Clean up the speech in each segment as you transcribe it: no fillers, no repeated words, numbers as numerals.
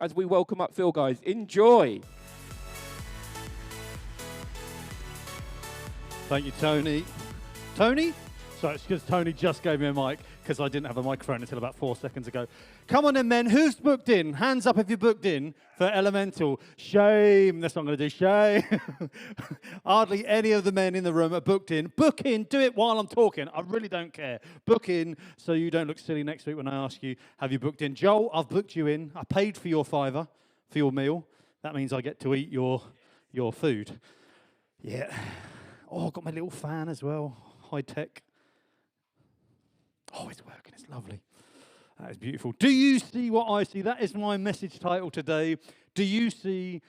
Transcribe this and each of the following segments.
as we welcome up Phil, guys. Enjoy. Thank you, Tony. Tony? Sorry, it's because Tony just gave me a mic because I didn't have a microphone until about 4 seconds ago. Come on then, men. Who's booked in? Hands up if you're booked in for Elemental. Shame. That's what I'm going to do. Shame. Hardly any of the men in the room are booked in. Book in. Do it while I'm talking. I really don't care. Book in so you don't look silly next week when I ask you, have you booked in? Joel, I've booked you in. I paid for your £5 for your meal. That means I get to eat your food. Yeah. Oh, I've got my little fan as well. High tech. Oh, it's working. It's lovely. That is beautiful. Do you see what I see? That is my message title today. Do you see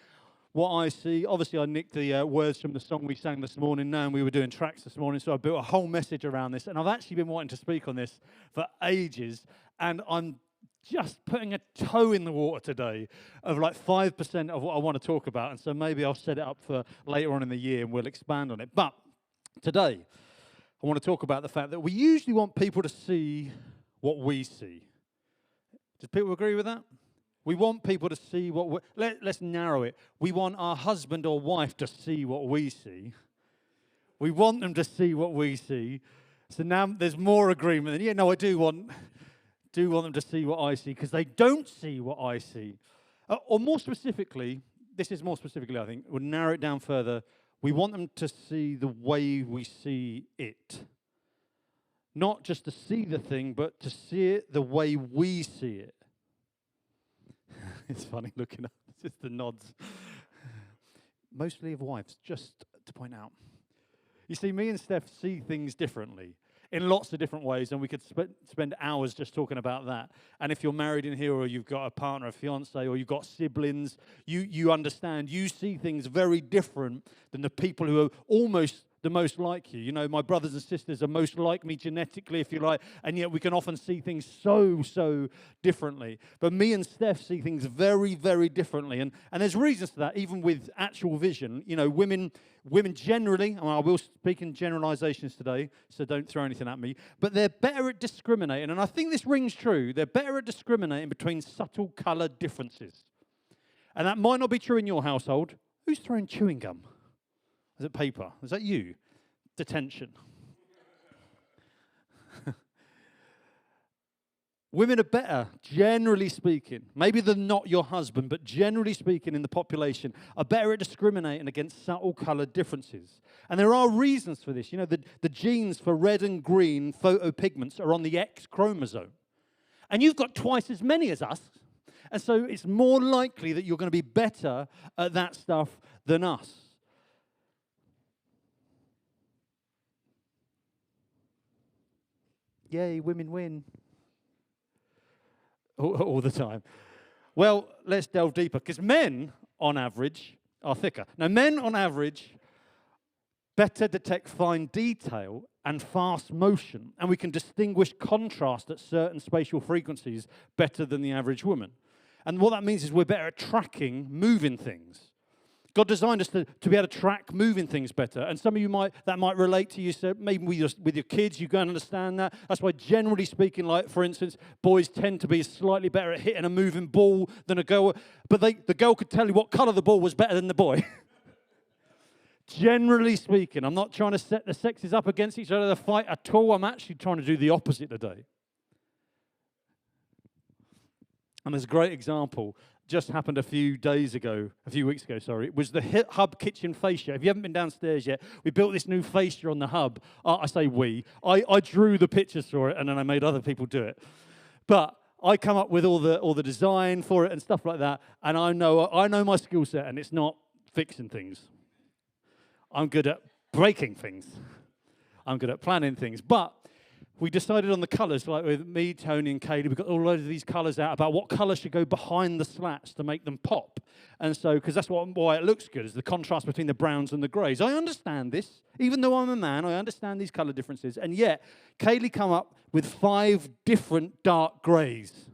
what I see? Obviously, I nicked the words from the song we sang this morning now, and we were doing tracks this morning, so I built a whole message around this. And I've actually been wanting to speak on this for ages, and I'm just putting a toe in the water today of like 5% of what I want to talk about. And so maybe I'll set it up for later on in the year and we'll expand on it. But today, I want to talk about the fact that we usually want people to see what we see. Does people agree with that? We want people to see what let's narrow it. We want our husband or wife to see what we see. We want them to see what we see. So now there's more agreement. And I do want them to see what I see because they don't see what I see. Or more specifically, this is more specifically, I think, we'll narrow it down further. We want them to see the way we see it. Not just to see the thing, but to see it the way we see it. It's funny looking up, it's just the nods. Mostly of wives, just to point out. You see, me and Steph see things differently in lots of different ways, and we could spend hours just talking about that. And if you're married in here, or you've got a partner, a fiancé, or you've got siblings, you understand, you see things very different than the people who are almost the most like you. You know, my brothers and sisters are most like me genetically, if you like, and yet we can often see things so differently. But me and Steph see things very, very differently. And there's reasons for that, even with actual vision. You know, women generally, and I will speak in generalizations today, so don't throw anything at me, but they're better at discriminating, and I think this rings true. They're better at discriminating between subtle color differences. And that might not be true in your household. Who's throwing chewing gum? Is it paper? Is that you? Detention. Women are better, generally speaking. Maybe they're not your husband, but generally speaking in the population, are better at discriminating against subtle colored differences. And there are reasons for this. You know, the genes for red and green photopigments are on the X chromosome. And you've got twice as many as us. And so it's more likely that you're going to be better at that stuff than us. Yay, women win. All the time. Well, let's delve deeper, because men, on average, are thicker. Now, men, on average, better detect fine detail and fast motion, and we can distinguish contrast at certain spatial frequencies better than the average woman. And what that means is we're better at tracking moving things. God designed us to be able to track moving things better. And some of you might relate to you. So maybe with your kids, you go and understand that. That's why, generally speaking, like, for instance, boys tend to be slightly better at hitting a moving ball than a girl. But the girl could tell you what color the ball was better than the boy. Generally speaking, I'm not trying to set the sexes up against each other to fight at all. I'm actually trying to do the opposite today. And there's a great example. Just happened a few weeks ago, It was the hub kitchen fascia. If you haven't been downstairs yet, we built this new fascia on the hub. I say we. I drew the pictures for it, and then I made other people do it. But I come up with all the design for it and stuff like that, and I know my skill set, and it's not fixing things. I'm good at breaking things. I'm good at planning things. But we decided on the colours, like with me, Tony, and Kaylee. We got all of these colours out about what colour should go behind the slats to make them pop. And so, because that's why it looks good, is the contrast between the browns and the greys. I understand this. Even though I'm a man, I understand these colour differences. And yet, Kaylee come up with 5 different dark greys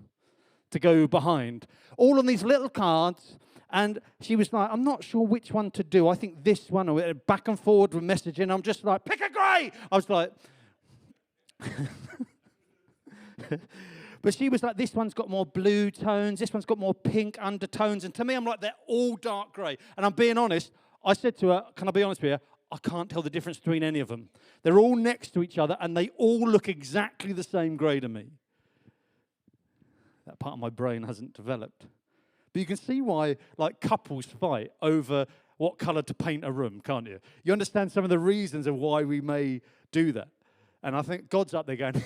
to go behind. All on these little cards. And she was like, I'm not sure which one to do. I think this one. Or back and forward with messaging. I'm just like, pick a grey. I was like... But she was like, this one's got more blue tones, this one's got more pink undertones. And to me, I'm like, they're all dark grey. And I'm being honest, I said to her, can I be honest with you? I can't tell the difference between any of them. They're all next to each other, and they all look exactly the same grey to me. That part of my brain hasn't developed. But you can see why, like, couples fight over what colour to paint a room, can't you? You understand some of the reasons of why we may do that. And I think God's up there going,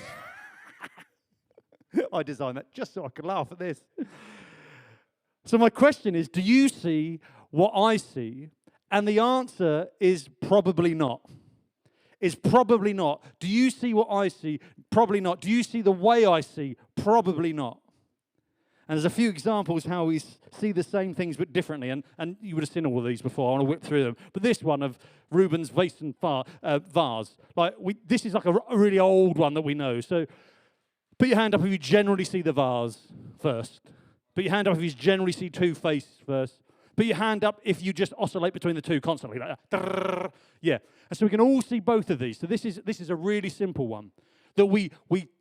I designed that just so I could laugh at this. So my question is, do you see what I see? And the answer is probably not. Is probably not. Do you see what I see? Probably not. Do you see the way I see? Probably not. And there's a few examples how we see the same things but differently. And you would have seen all of these before. I want to whip through them. But this one of Rubens' vase and vase. This is like a really old one that we know. So put your hand up if you generally see the vase first. Put your hand up if you generally see two faces first. Put your hand up if you just oscillate between the two constantly. Like that. Yeah. And so we can all see both of these. So this is a really simple one that we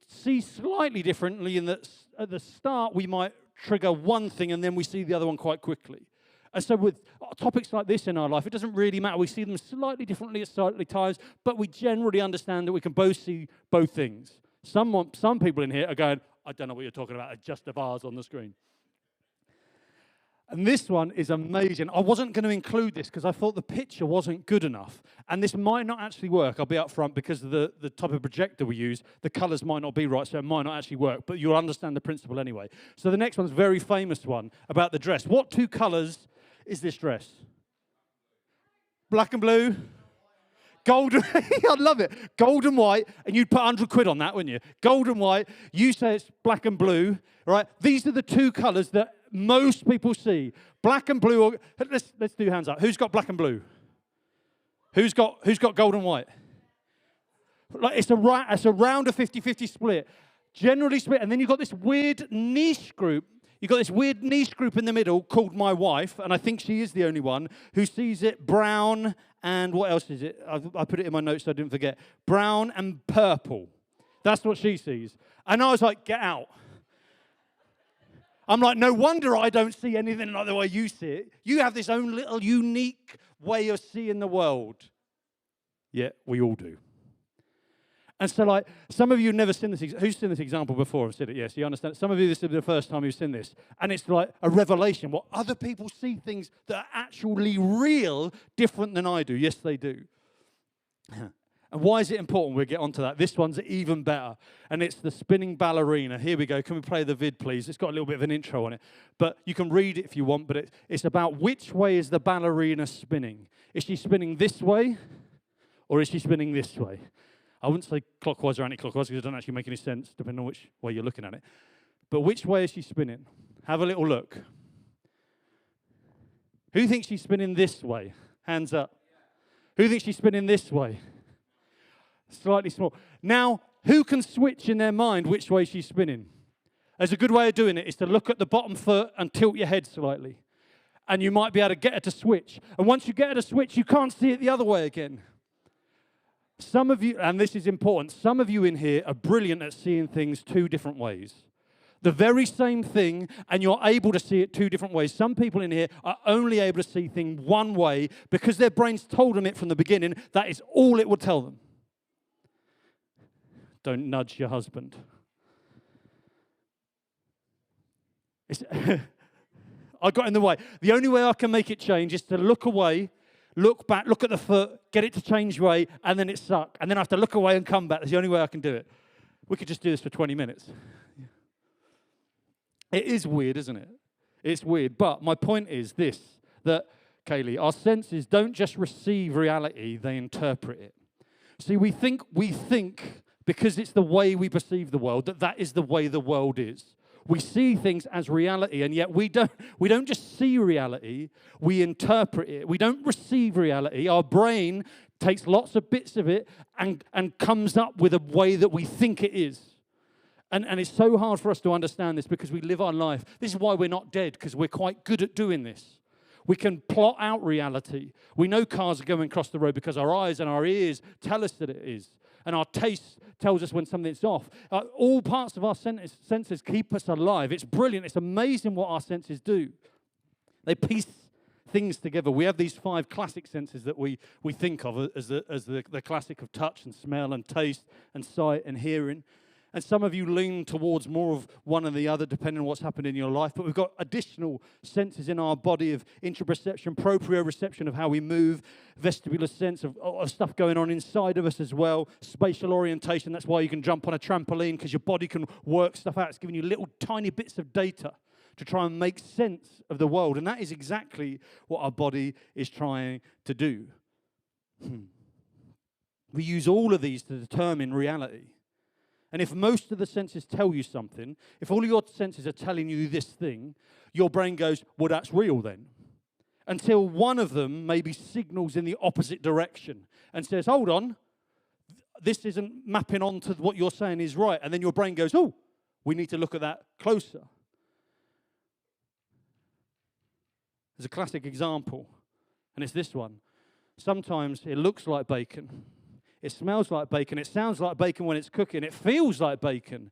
see slightly differently in that at the start we might trigger one thing and then we see the other one quite quickly. And so with topics like this in our life, it doesn't really matter. We see them slightly differently at slightly times, but we generally understand that we can both see both things. Some people in here are going, I don't know what you're talking about, it's just a vase on the screen. And this one is amazing. I wasn't going to include this because I thought the picture wasn't good enough. And this might not actually work. I'll be up front because of the type of projector we use. The colours might not be right, so it might not actually work. But you'll understand the principle anyway. So the next one's a very famous one about the dress. What two colours is this dress? Black and blue? Golden. I love it. Gold and white. And you'd put 100 quid on that, wouldn't you? Gold and white. You say it's black and blue. Right? These are the two colours that most people see. Black and blue. Let's do hands up. Who's got black and blue? Who's got gold and white? Like it's around a 50-50 split. Generally split. And then you've got this weird niche group. You've got this weird niche group in the middle called my wife, and I think she is the only one who sees it brown and what else is it? I put it in my notes so I didn't forget. Brown and purple. That's what she sees. And I was like, get out. I'm like, no wonder I don't see anything like the way you see it. You have this own little unique way of seeing the world. Yeah, we all do. And so, like, some of you have never seen this. Who's seen this example before? I've said it, yes, you understand. Some of you, this is the first time you've seen this. And it's like a revelation. What other people see things that are actually real different than I do. Yes, they do. And why is it important? We'll get onto that. This one's even better. And it's the spinning ballerina. Here we go. Can we play the vid, please? It's got a little bit of an intro on it. But you can read it if you want. But it's about which way is the ballerina spinning. Is she spinning this way? Or is she spinning this way? I wouldn't say clockwise or anti-clockwise because it doesn't actually make any sense depending on which way you're looking at it. But which way is she spinning? Have a little look. Who thinks she's spinning this way? Hands up. Who thinks she's spinning this way? Slightly small. Now, who can switch in their mind which way she's spinning? There's a good way of doing it is to look at the bottom foot and tilt your head slightly. And you might be able to get her to switch. And once you get her to switch, you can't see it the other way again. Some of you, and this is important, some of you in here are brilliant at seeing things two different ways. The very same thing, and you're able to see it two different ways. Some people in here are only able to see things one way because their brains told them it from the beginning. That is all it would tell them. Don't nudge your husband. I got in the way. The only way I can make it change is to look away, look back, look at the foot, get it to change way, and then it's suck. And then I have to look away and come back. That's the only way I can do it. We could just do this for 20 minutes. It is weird, isn't it? It's weird. But my point is this, that, Kaylee, our senses don't just receive reality, they interpret it. See, we think because it's the way we perceive the world, that is the way the world is. We see things as reality, and yet we don't just see reality, we interpret it. We don't receive reality. Our brain takes lots of bits of it and comes up with a way that we think it is. And it's so hard for us to understand this because we live our life. This is why we're not dead, because we're quite good at doing this. We can plot out reality. We know cars are going across the road because our eyes and our ears tell us that it is. And our taste tells us when something's off. All parts of our senses keep us alive. It's brilliant. It's amazing what our senses do. They piece things together. We have these 5 classic senses that we think of as the classic of touch and smell and taste and sight and hearing. And some of you lean towards more of one or the other, depending on what's happened in your life. But we've got additional senses in our body of interoception, proprioception of how we move, vestibular sense of stuff going on inside of us as well, spatial orientation. That's why you can jump on a trampoline, because your body can work stuff out. It's giving you little tiny bits of data to try and make sense of the world. And that is exactly what our body is trying to do. We use all of these to determine reality. And if most of the senses tell you something, if all of your senses are telling you this thing, your brain goes, well, that's real then. Until one of them maybe signals in the opposite direction and says, hold on, this isn't mapping onto what you're saying is right. And then your brain goes, oh, we need to look at that closer. There's a classic example, and it's this one. Sometimes it looks like bacon. It smells like bacon. It sounds like bacon when it's cooking. It feels like bacon.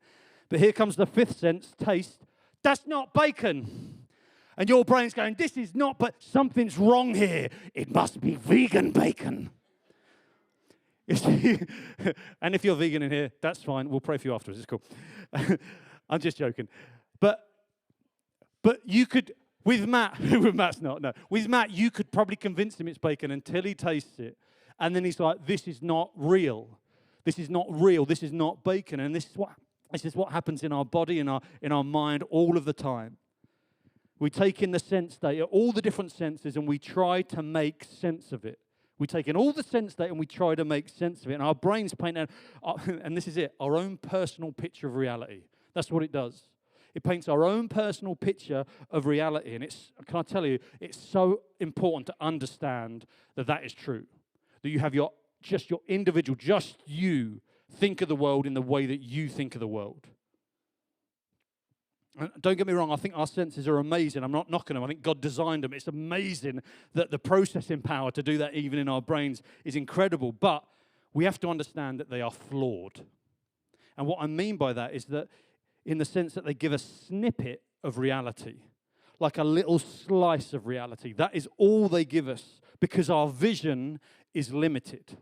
But here comes the 5th sense, taste. That's not bacon. And your brain's going, this is not, but something's wrong here. It must be vegan bacon. And if you're vegan in here, that's fine. We'll pray for you afterwards. It's cool. I'm just joking. But you could, with Matt, with Matt's not, no. With Matt, you could probably convince him it's bacon until he tastes it. And then he's like, this is not real. This is not real. This is not bacon. And this is what happens in our body, in our mind all of the time. We take in the sense data, all the different senses, and we try to make sense of it. We take in all the sense data and we try to make sense of it. And our brains paint, and this is it, our own personal picture of reality. That's what it does. It paints our own personal picture of reality. And can I tell you, it's so important to understand that that is true. That you have your individual, just you, think of the world in the way that you think of the world. And don't get me wrong, I think our senses are amazing. I'm not knocking them. I think God designed them. It's amazing that the processing power to do that even in our brains is incredible. But we have to understand that they are flawed. And what I mean by that is that in the sense that they give a snippet of reality, like a little slice of reality. That is all they give us, because our vision is limited.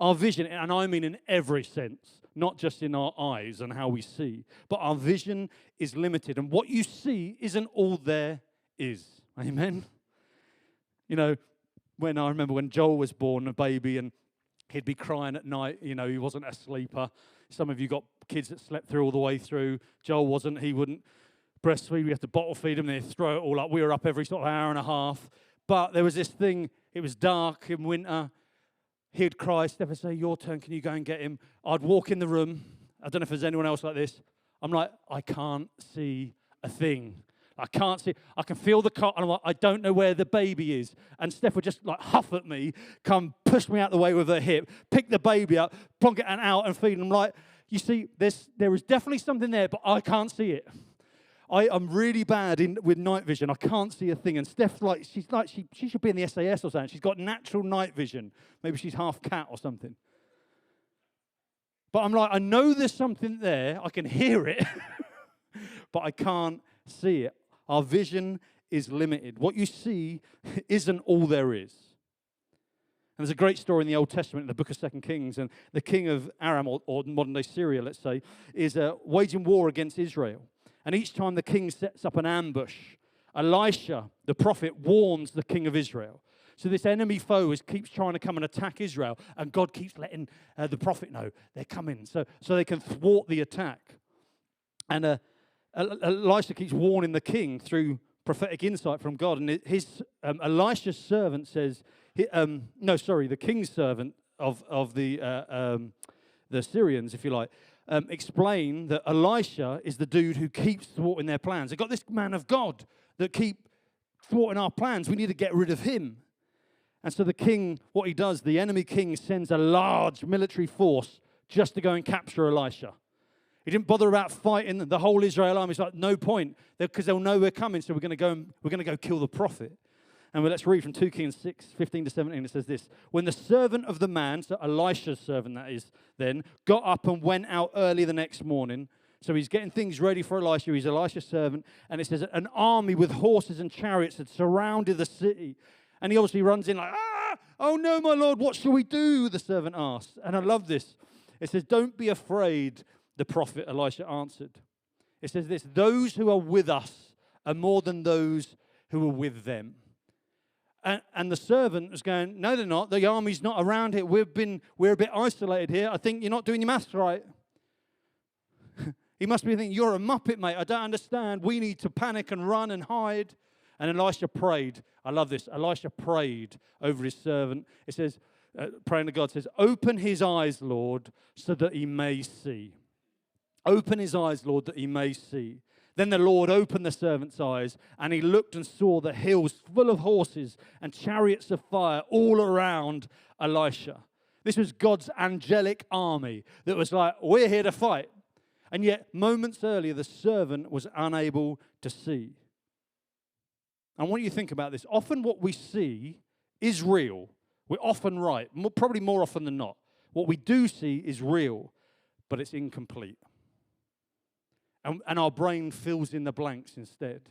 Our vision, and I mean in every sense, not just in our eyes and how we see, but our vision is limited. And what you see isn't all there is. Amen? You know, I remember when Joel was born, a baby, and he'd be crying at night. You know, he wasn't a sleeper. Some of you got kids that slept through all the way through. Joel wasn't. He wouldn't breastfeed. We had to bottle feed him, and they'd throw it all up. We were up every sort of hour and a half. But there was this thing, it was dark in winter. He'd cry, Steph would say, your turn, can you go and get him? I'd walk in the room. I don't know if there's anyone else like this. I'm like, I can't see a thing. I can't see. I can feel the cot, and I'm like, I don't know where the baby is. And Steph would just like huff at me, come push me out the way with her hip, pick the baby up, plonk it out and feed him. I'm like, you see, there is definitely something there, but I can't see it. I'm really bad with night vision. I can't see a thing. And Steph's like, she should be in the SAS or something. She's got natural night vision. Maybe she's half cat or something. But I'm like, I know there's something there. I can hear it, but I can't see it. Our vision is limited. What you see isn't all there is. And there's a great story in the Old Testament, in the book of 2 Kings, and the king of Aram, or modern-day Syria, let's say, is waging war against Israel. And each time the king sets up an ambush, Elisha, the prophet, warns the king of Israel. So this enemy foe keeps trying to come and attack Israel, and God keeps letting the prophet know they're coming, so they can thwart the attack. And Elisha keeps warning the king through prophetic insight from God. And Elisha's servant says, the king's servant of the Syrians, if you like, explain that Elisha is the dude who keeps thwarting their plans. They've got this man of God that keep thwarting our plans. We need to get rid of him. And so the king, what he does, the enemy king sends a large military force just to go and capture Elisha. He didn't bother about fighting the whole Israel army. It's like, no point, because they'll know we're coming, so we're going to go kill the prophet. And let's read from 2 Kings 6, 15 to 17. It says this: When the servant of the man, so Elisha's servant that is then, got up and went out early the next morning. So he's getting things ready for Elisha. He's Elisha's servant. And it says an army with horses and chariots had surrounded the city. And he obviously runs in like, oh no, my Lord, what shall we do? The servant asked. And I love this. It says, don't be afraid, the prophet Elisha answered. It says this: those who are with us are more than those who are with them. And the servant was going, no, they're not. The army's not around here. We're a bit isolated here. I think you're not doing your maths right. He must be thinking, you're a muppet, mate. I don't understand. We need to panic and run and hide. And Elisha prayed. I love this. Elisha prayed over his servant. It says, praying to God, says, open his eyes, Lord, so that he may see. Open his eyes, Lord, that he may see. Then the Lord opened the servant's eyes, and he looked and saw the hills full of horses and chariots of fire all around Elisha. This was God's angelic army that was like, we're here to fight. And yet, moments earlier, the servant was unable to see. I want you to think about this. Often what we see is real. We're often right, probably more often than not. What we do see is real, but it's incomplete. And our brain fills in the blanks instead.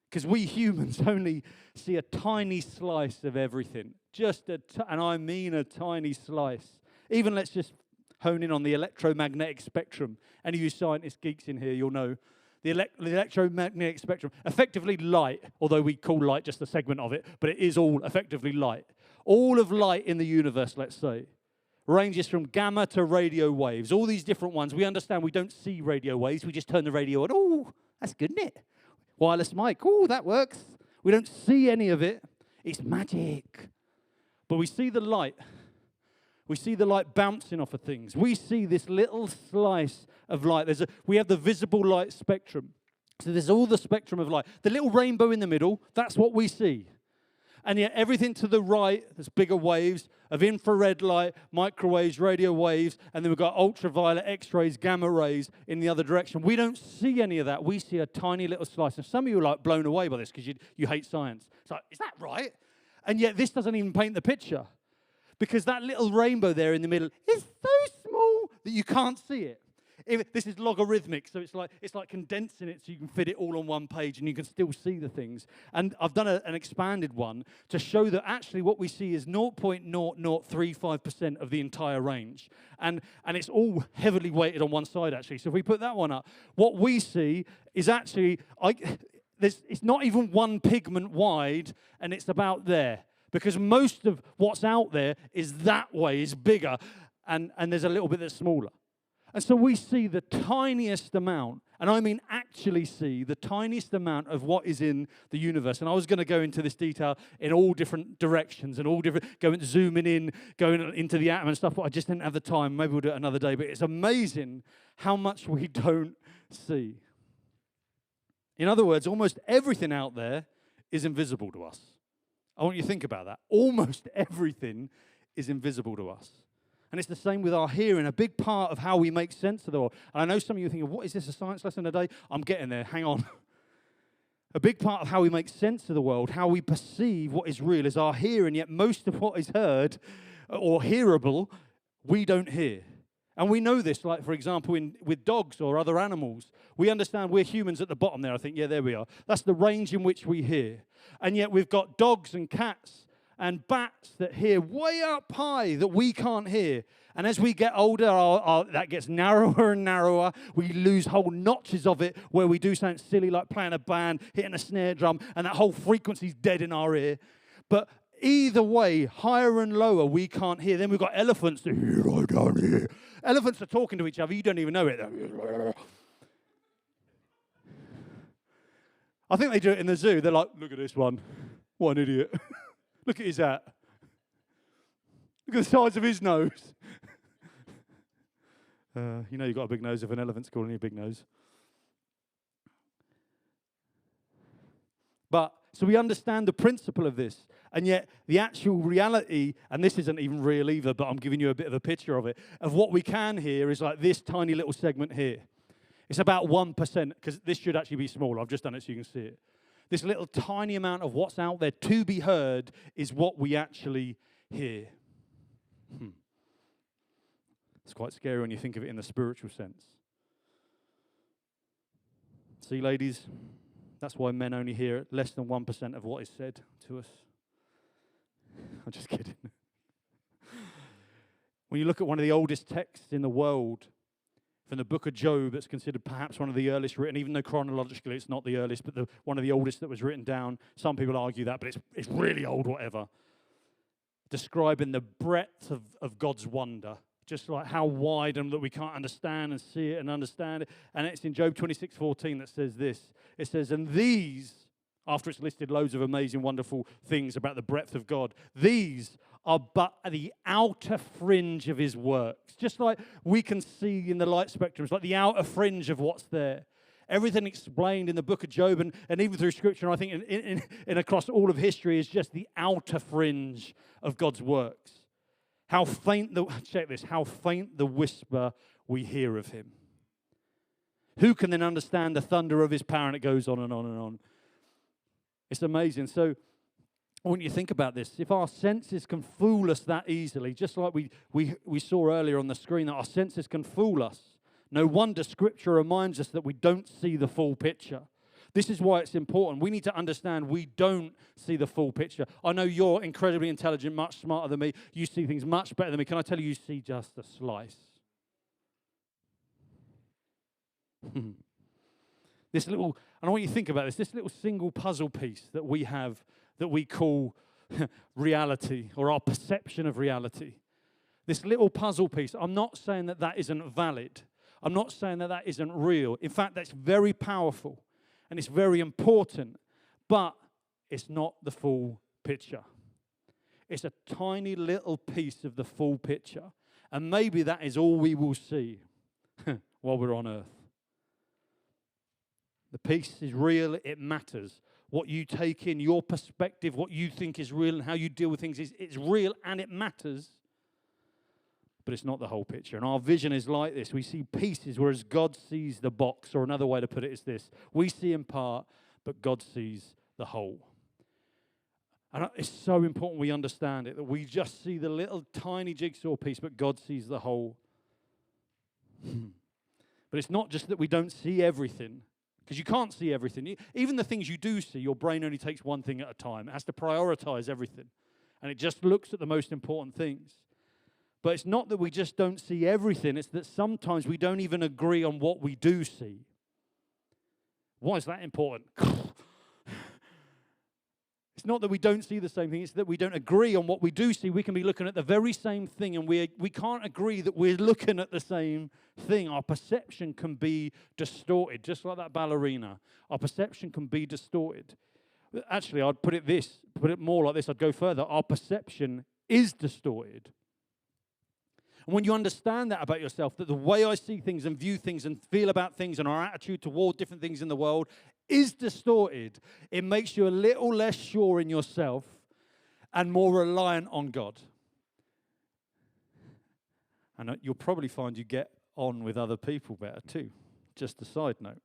Because we humans only see a tiny slice of everything. And I mean a tiny slice. Even let's just hone in on the electromagnetic spectrum. Any of you scientist geeks in here, you'll know. The electromagnetic spectrum, effectively light, although we call light just a segment of it, but it is all effectively light. All of light in the universe, let's say, ranges from gamma to radio waves, all these different ones. We understand we don't see radio waves. We just turn the radio on. Oh, that's good, isn't it? Wireless mic. Oh, that works. We don't see any of it. It's magic. But we see the light. We see the light bouncing off of things. We see this little slice of light. We have the visible light spectrum. So there's all the spectrum of light. The little rainbow in the middle, that's what we see. And yet everything to the right, there's bigger waves of infrared light, microwaves, radio waves, and then we've got ultraviolet, X-rays, gamma rays in the other direction. We don't see any of that. We see a tiny little slice. And some of you are like blown away by this because you hate science. It's like, is that right? And yet this doesn't even paint the picture. Because that little rainbow there in the middle is so small that you can't see it. This is logarithmic, so it's like condensing it so you can fit it all on one page and you can still see the things. And I've done an expanded one to show that actually what we see is 0.0035% of the entire range. And it's all heavily weighted on one side, actually. So if we put that one up, what we see is actually, it's not even one pigment wide, and it's about there. Because most of what's out there is that way, is bigger, and there's a little bit that's smaller. And so we see the tiniest amount, and I mean actually see the tiniest amount of what is in the universe. And I was going to go into this detail in all different directions and all different, zooming in, going into the atom and stuff, but I just didn't have the time. Maybe we'll do it another day. But it's amazing how much we don't see. In other words, almost everything out there is invisible to us. I want you to think about that. Almost everything is invisible to us. And it's the same with our hearing, a big part of how we make sense of the world. And I know some of you are thinking, what is this, a science lesson today? I'm getting there, hang on. A big part of how we make sense of the world, how we perceive what is real, is our hearing, yet most of what is heard or hearable, we don't hear. And we know this, like, for example, with dogs or other animals. We understand we're humans at the bottom there, I think. Yeah, there we are. That's the range in which we hear. And yet we've got dogs and cats and bats that hear way up high that we can't hear. And as we get older, that gets narrower and narrower. We lose whole notches of it where we do something silly like playing a band, hitting a snare drum, and that whole frequency's dead in our ear. But either way, higher and lower, we can't hear. Then we've got elephants that hear right down here. Elephants are talking to each other. You don't even know it. I think they do it in the zoo. They're like, look at this one. What an idiot. Look at his hat. Look at the size of his nose. You know you've got a big nose if an elephant's calling you a big nose. So we understand the principle of this, and yet the actual reality, and this isn't even real either, but I'm giving you a bit of a picture of it, of what we can hear is like this tiny little segment here. It's about 1%, because this should actually be small. I've just done it so you can see it. This little tiny amount of what's out there to be heard is what we actually hear. It's quite scary when you think of it in the spiritual sense. See, ladies, that's why men only hear less than 1% of what is said to us. I'm just kidding. When you look at one of the oldest texts in the world, from the book of Job, that's considered perhaps one of the earliest written, even though chronologically it's not the earliest, but one of the oldest that was written down. Some people argue that, but it's really old, whatever. Describing the breadth of God's wonder, just like how wide and that we can't understand and see it and understand it. And it's in Job 26:14 that says this. It says, and these, after it's listed loads of amazing, wonderful things about the breadth of God, these are but the outer fringe of his works. Just like we can see in the light spectrum, it's like the outer fringe of what's there. Everything explained in the book of Job and even through Scripture, I think in across all of history, is just the outer fringe of God's works. How faint how faint the whisper we hear of him. Who can then understand the thunder of his power? And it goes on and on and on. It's amazing. So when you think about this, if our senses can fool us that easily, just like we saw earlier on the screen, that our senses can fool us, no wonder Scripture reminds us that we don't see the full picture. This is why it's important. We need to understand we don't see the full picture. I know you're incredibly intelligent, much smarter than me. You see things much better than me. Can I tell you see just a slice? This little, and I want you to think about this little single puzzle piece that we have that we call reality, or our perception of reality. This little puzzle piece, I'm not saying that that isn't valid. I'm not saying that that isn't real. In fact, that's very powerful and it's very important, but it's not the full picture. It's a tiny little piece of the full picture, and maybe that is all we will see while we're on earth. The piece is real, it matters. What you take in, your perspective, what you think is real and how you deal with things, it's real and it matters. But it's not the whole picture. And our vision is like this. We see pieces, whereas God sees the box, or another way to put it is this. We see in part, but God sees the whole. And it's so important we understand it, that we just see the little tiny jigsaw piece, but God sees the whole. But it's not just that we don't see everything, because you can't see everything. Even the things you do see, your brain only takes one thing at a time. It has to prioritize everything. And it just looks at the most important things. But it's not that we just don't see everything. It's that sometimes we don't even agree on what we do see. Why is that important? It's not that we don't see the same thing. It's that we don't agree on what we do see. We can be looking at the very same thing, and we can't agree that we're looking at the same thing. Our perception can be distorted, just like that ballerina. Our perception can be distorted. Actually, I'd put it more like this. I'd go further. Our perception is distorted. And when you understand that about yourself, that the way I see things and view things and feel about things and our attitude toward different things in the world is distorted, it makes you a little less sure in yourself and more reliant on God. And you'll probably find you get on with other people better too. Just a side note.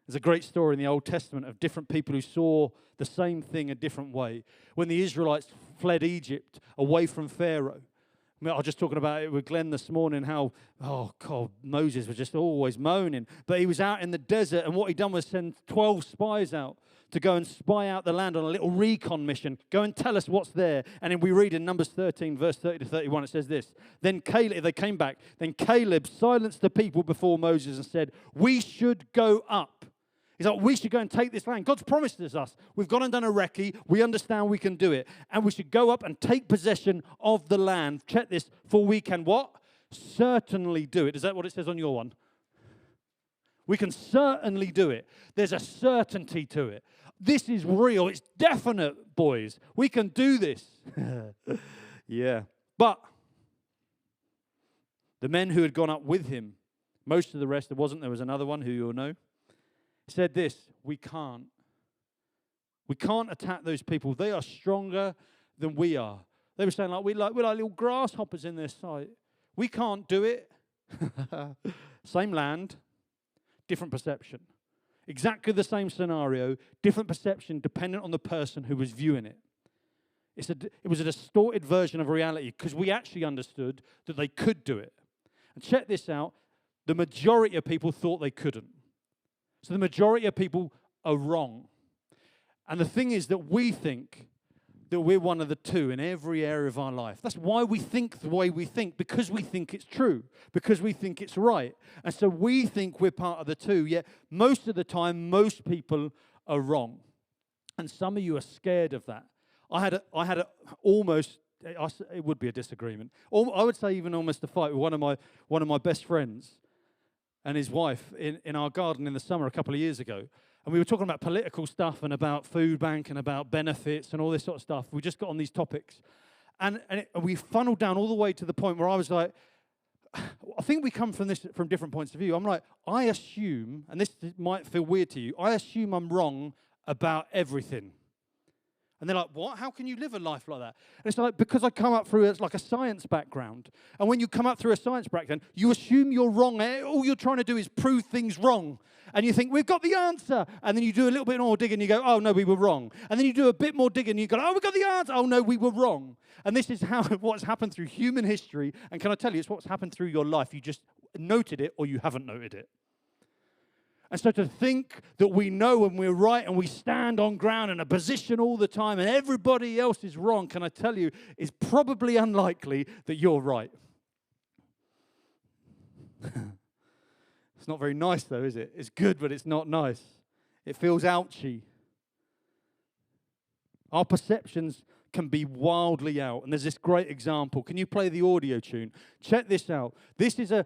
There's a great story in the Old Testament of different people who saw the same thing a different way. When the Israelites fled Egypt away from Pharaoh, I was just talking about it with Glenn this morning, how, oh God, Moses was just always moaning. But he was out in the desert, and what he'd done was send 12 spies out to go and spy out the land on a little recon mission. Go and tell us what's there. And then we read in Numbers 13, verse 30 to 31, it says this. Then Caleb, they came back. Then Caleb silenced the people before Moses and said, we should go up. He's like, we should go and take this land. God's promised us. We've gone and done a recce. We understand we can do it. And we should go up and take possession of the land. Check this. For we can what? Certainly do it. Is that what it says on your one? We can certainly do it. There's a certainty to it. This is real. It's definite, boys. We can do this. Yeah. But the men who had gone up with him, most of the rest, there was another one who you'll know, said this, we can't. We can't attack those people. They are stronger than we are. They were saying, we're like little grasshoppers in their sight. We can't do it. Same land, different perception. Exactly the same scenario, different perception dependent on the person who was viewing it. It was a distorted version of reality because we actually understood that they could do it. And check this out, the majority of people thought they couldn't. So the majority of people are wrong. And the thing is that we think that we're one of the two in every area of our life. That's why we think the way we think, because we think it's true, because we think it's right. And so we think we're part of the two, yet most of the time, most people are wrong. And some of you are scared of that. I had almost, it would be a disagreement. I would say even almost a fight with one of my best friends and his wife in our garden in the summer a couple of years ago. And we were talking about political stuff and about food bank and about benefits and all this sort of stuff. We just got on these topics. And we funneled down all the way to the point where I was like, I think we come from different points of view. I'm like, I assume, and this might feel weird to you, I assume I'm wrong about everything. And they're like, what? How can you live a life like that? And it's like, because I come up through like a science background. And when you come up through a science background, you assume you're wrong. All you're trying to do is prove things wrong. And you think, we've got the answer. And then you do a little bit more digging, and you go, oh, no, we were wrong. And then you do a bit more digging, and you go, oh, we got the answer. Oh, no, we were wrong. And this is what's happened through human history. And can I tell you, it's what's happened through your life. You just noted it or you haven't noted it. And so to think that we know and we're right and we stand on ground in a position all the time and everybody else is wrong, can I tell you, is probably unlikely that you're right. It's not very nice though, is it? It's good, but it's not nice. It feels ouchy. Our perceptions can be wildly out. And there's this great example. Can you play the audio tune? Check this out. This is an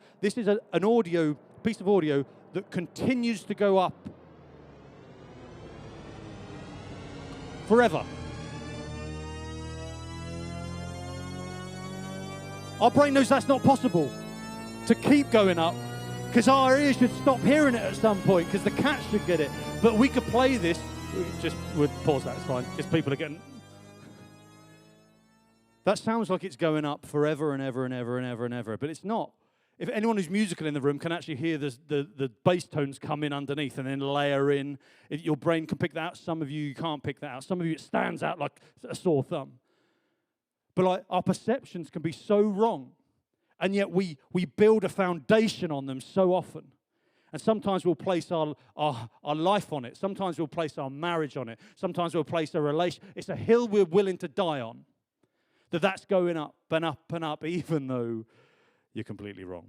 piece of audio that continues to go up forever. Our brain knows that's not possible to keep going up because our ears should stop hearing it at some point because the cat should get it. But we could play this. We'll pause that, it's fine, because people are getting... That sounds like it's going up forever and ever and ever and ever and ever, but it's not. If anyone who's musical in the room can actually hear the bass tones come in underneath and then layer in, your brain can pick that out. Some of you can't pick that out. Some of you, it stands out like a sore thumb. But like our perceptions can be so wrong, and yet we build a foundation on them so often. And sometimes we'll place our life on it. Sometimes we'll place our marriage on it. Sometimes we'll place a relation. It's a hill we're willing to die on. That's going up and up and up, even though you're completely wrong.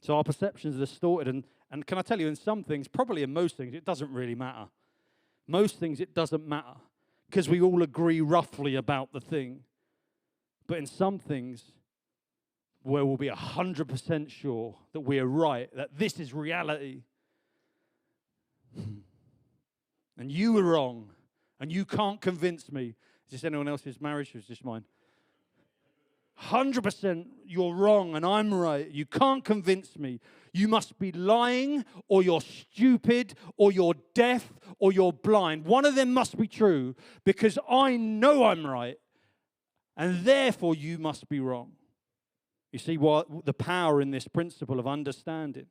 So our perceptions are distorted, and can I tell you, in some things, probably in most things, it doesn't really matter. Most things, it doesn't matter, because we all agree roughly about the thing. But in some things, where we'll be 100% sure that we're right, that this is reality, and you were wrong, and you can't convince me. Is this anyone else's marriage, or is this mine? 100% you're wrong, and I'm right. You can't convince me. You must be lying, or you're stupid, or you're deaf, or you're blind. One of them must be true, because I know I'm right, and therefore you must be wrong. You see what the power in this principle of understanding.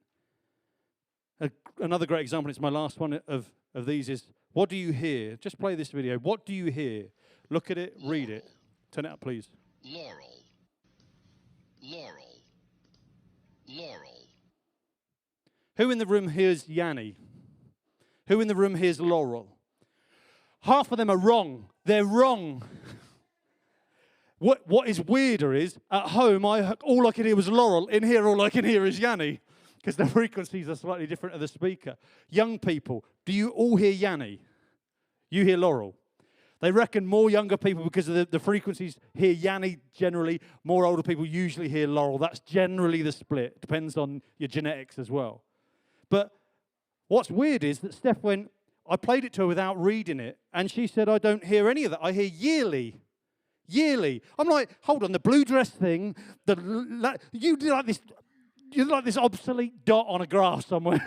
Another great example, it's my last one of these, is what do you hear? Just play this video. What do you hear? Look at it, read it. Turn it up, please. Laurel. Laurel. Laurel. Who in the room hears Yanni? Who in the room hears Laurel? Half of them are wrong. They're wrong. What is weirder is, at home, all I can hear was Laurel. In here, all I can hear is Yanni, because the frequencies are slightly different of the speaker. Young people, do you all hear Yanni? You hear Laurel. They reckon more younger people, because of the frequencies, hear Yanni generally. More older people usually hear Laurel. That's generally the split. Depends on your genetics as well. But what's weird is that Steph went, I played it to her without reading it, and she said, I don't hear any of that. I hear yearly. Yearly. I'm like, hold on, the blue dress thing, you do like this. You're like this obsolete dot on a graph somewhere.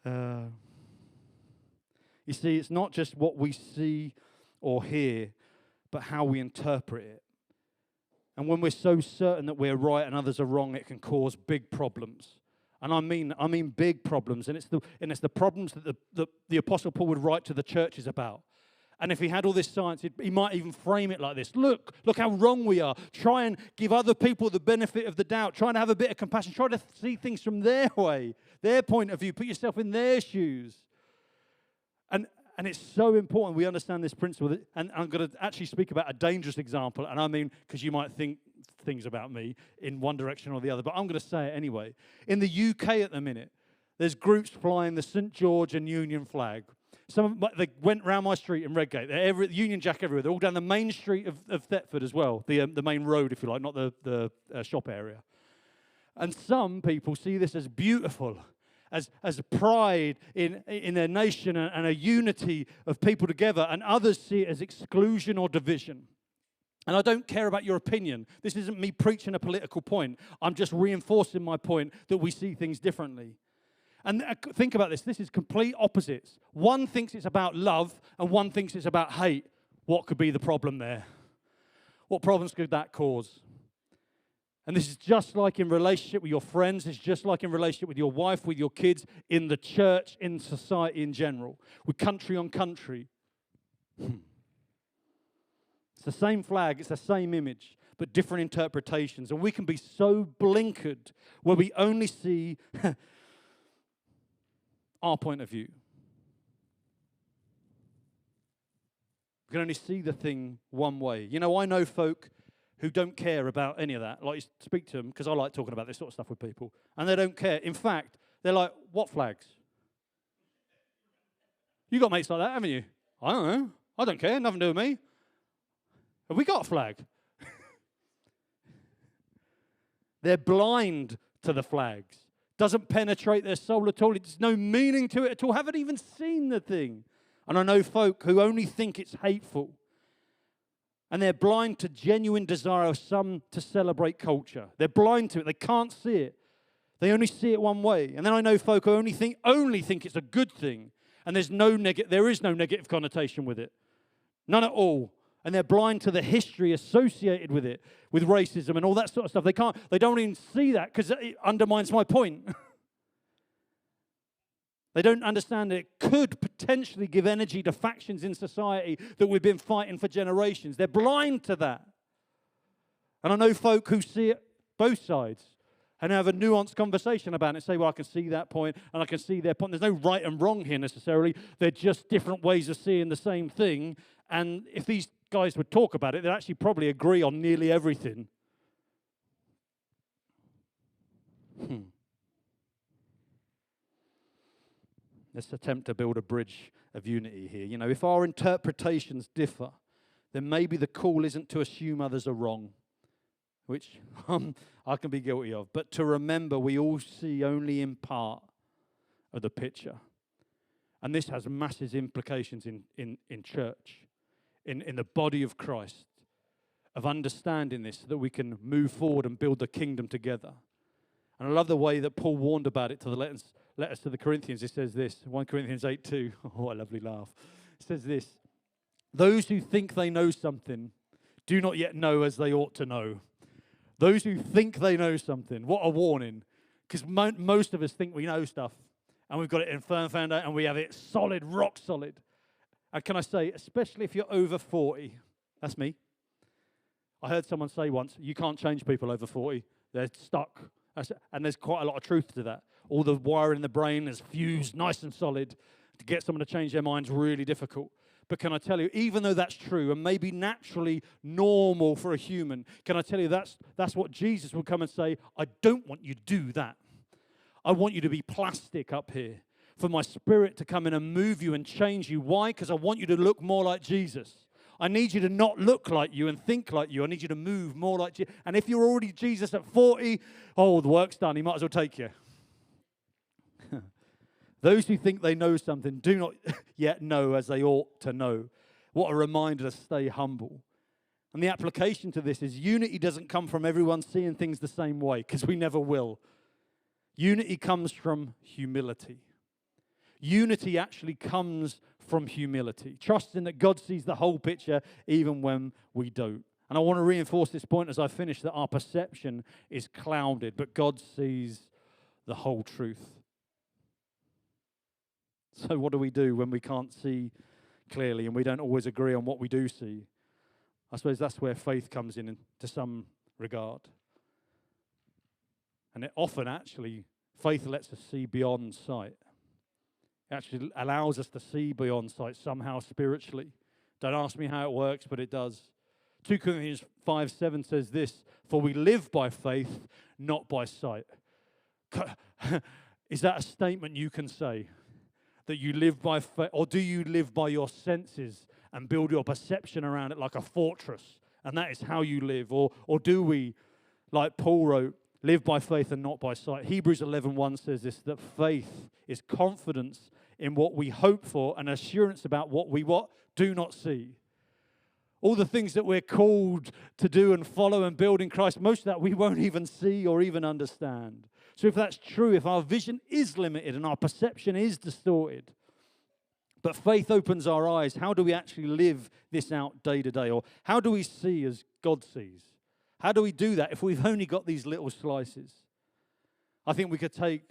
You see, it's not just what we see or hear, but how we interpret it. And when we're so certain that we're right and others are wrong, it can cause big problems. And I mean big problems. And it's the problems that the Apostle Paul would write to the churches about. And if he had all this science, he might even frame it like this. Look how wrong we are. Try and give other people the benefit of the doubt. Try and have a bit of compassion. Try to see things from their way, their point of view. Put yourself in their shoes. And it's so important we understand this principle. And I'm going to actually speak about a dangerous example. And I mean, because you might think things about me in one direction or the other, but I'm going to say it anyway. In the UK at the minute, there's groups flying the St. George and Union flag. They went round my street in Redgate. They're Union Jack everywhere. They're all down the main street of Thetford as well, the main road, if you like, not the shop area. And some people see this as beautiful, as pride in their nation and a unity of people together, and others see it as exclusion or division. And I don't care about your opinion. This isn't me preaching a political point. I'm just reinforcing my point that we see things differently. And think about this. This is complete opposites. One thinks it's about love, and one thinks it's about hate. What could be the problem there? What problems could that cause? And this is just like in relationship with your friends. It's just like in relationship with your wife, with your kids, in the church, in society in general, with country on country. It's the same flag, it's the same image, but different interpretations. And we can be so blinkered where we only see our point of view. We can only see the thing one way. You know, I know folk who don't care about any of that. Like, you speak to them, because I like talking about this sort of stuff with people, and they don't care. In fact, they're like, what flags? You got mates like that, haven't you? I don't know. I don't care. Nothing to do with me. Have we got a flag? They're blind to the flags. Doesn't penetrate their soul at all. There's no meaning to it at all. Haven't even seen the thing. And I know folk who only think it's hateful. And they're blind to genuine desire of some to celebrate culture. They're blind to it. They can't see it. They only see it one way. And then I know folk who only think it's a good thing. And there is no negative connotation with it. None at all. And they're blind to the history associated with it, with racism and all that sort of stuff. They don't even see that because it undermines my point. They don't understand that it could potentially give energy to factions in society that we've been fighting for generations. They're blind to that. And I know folk who see it both sides and have a nuanced conversation about it and say, well, I can see that point and I can see their point. There's no right and wrong here necessarily. They're just different ways of seeing the same thing. And if these guys would talk about it, they'd actually probably agree on nearly everything. Let's attempt to build a bridge of unity here. You know, if our interpretations differ, then maybe the call isn't to assume others are wrong, which I can be guilty of, but to remember we all see only in part of the picture. And this has massive implications in church, in the body of Christ, of understanding this so that we can move forward and build the kingdom together. And I love the way that Paul warned about it to the letters to the Corinthians. It says this, 1 Corinthians 8:2. Oh, what a lovely laugh. It says this, those who think they know something do not yet know as they ought to know. Those who think they know something, what a warning. Because most of us think we know stuff and we've got it in firm foundation and we have it solid, rock solid. And can I say, especially if you're over 40, that's me. I heard someone say once, you can't change people over 40. They're stuck. And there's quite a lot of truth to that. All the wiring in the brain is fused nice and solid. To get someone to change their mind's really difficult. But can I tell you, even though that's true and maybe naturally normal for a human, can I tell you that's what Jesus would come and say, I don't want you to do that. I want you to be plastic up here. For my spirit to come in and move you and change you. Why? Because I want you to look more like Jesus. I need you to not look like you and think like you. I need you to move more like Jesus. And if you're already Jesus at 40, oh, the work's done. He might as well take you. Those who think they know something do not yet know as they ought to know. What a reminder to stay humble. And the application to this is unity doesn't come from everyone seeing things the same way, because we never will. Unity comes from humility. Unity actually comes from humility, trusting that God sees the whole picture even when we don't. And I want to reinforce this point as I finish, that our perception is clouded, but God sees the whole truth. So what do we do when we can't see clearly and we don't always agree on what we do see? I suppose that's where faith comes in to some regard. And it often actually, faith lets us see beyond sight. It actually allows us to see beyond sight somehow spiritually. Don't ask me how it works, but it does. 2 Corinthians 5:7 says this, "For we live by faith, not by sight." Is that a statement you can say? That you live by faith? Or do you live by your senses and build your perception around it like a fortress? And that is how you live? Or do we, like Paul wrote, live by faith and not by sight? Hebrews 11:1 says this, that faith is confidence in what we hope for and assurance about what we do not see. All the things that we're called to do and follow and build in Christ, most of that we won't even see or even understand. So if that's true, if our vision is limited and our perception is distorted, but faith opens our eyes, how do we actually live this out day to day? Or how do we see as God sees? How do we do that if we've only got these little slices? I think we could take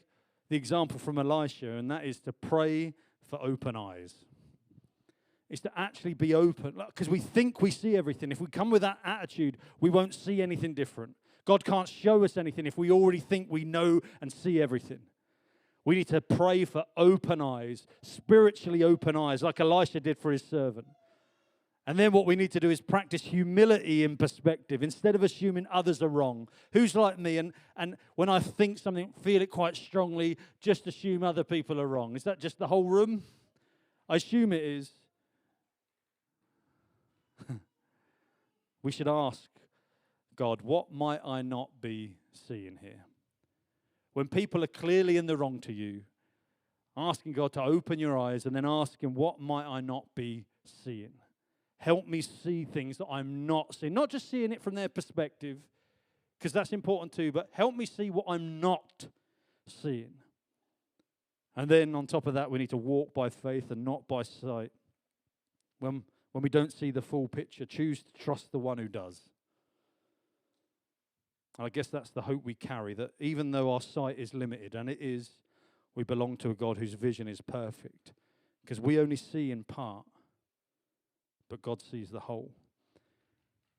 the example from Elisha, and that is to pray for open eyes. It's to actually be open, because we think we see everything. If we come with that attitude, we won't see anything different. God can't show us anything if we already think we know and see everything. We need to pray for open eyes, spiritually open eyes, like Elisha did for his servant. And then what we need to do is practice humility in perspective. Instead of assuming others are wrong. Who's like me? And when I think something, feel it quite strongly, just assume other people are wrong. Is that just the whole room? I assume it is. We should ask God, what might I not be seeing here? When people are clearly in the wrong to you, asking God to open your eyes and then asking, what might I not be seeing? Help me see things that I'm not seeing. Not just seeing it from their perspective, because that's important too, but help me see what I'm not seeing. And then on top of that, we need to walk by faith and not by sight. When we don't see the full picture, choose to trust the one who does. I guess that's the hope we carry, that even though our sight is limited, and it is, we belong to a God whose vision is perfect. Because we only see in part, but God sees the whole.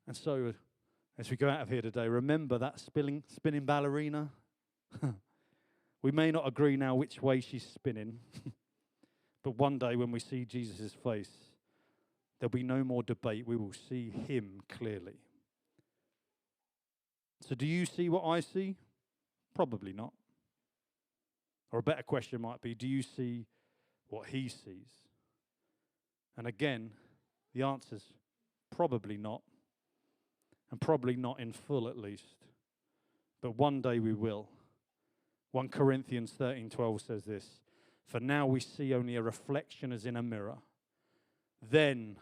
And so, as we go out of here today, remember that spinning ballerina. We may not agree now which way she's spinning, but one day when we see Jesus' face, there'll be no more debate. We will see him clearly. So do you see what I see? Probably not. Or a better question might be, do you see what he sees? And again, the answer's probably not. And probably not in full at least. But one day we will. 1 Corinthians 13:12 says this, "For now we see only a reflection as in a mirror. Then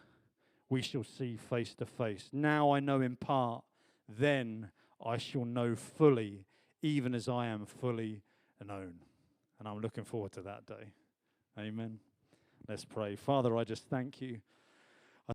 we shall see face to face. Now I know in part, then I shall know fully, even as I am fully known." And I'm looking forward to that day. Amen. Let's pray. Father, I just thank you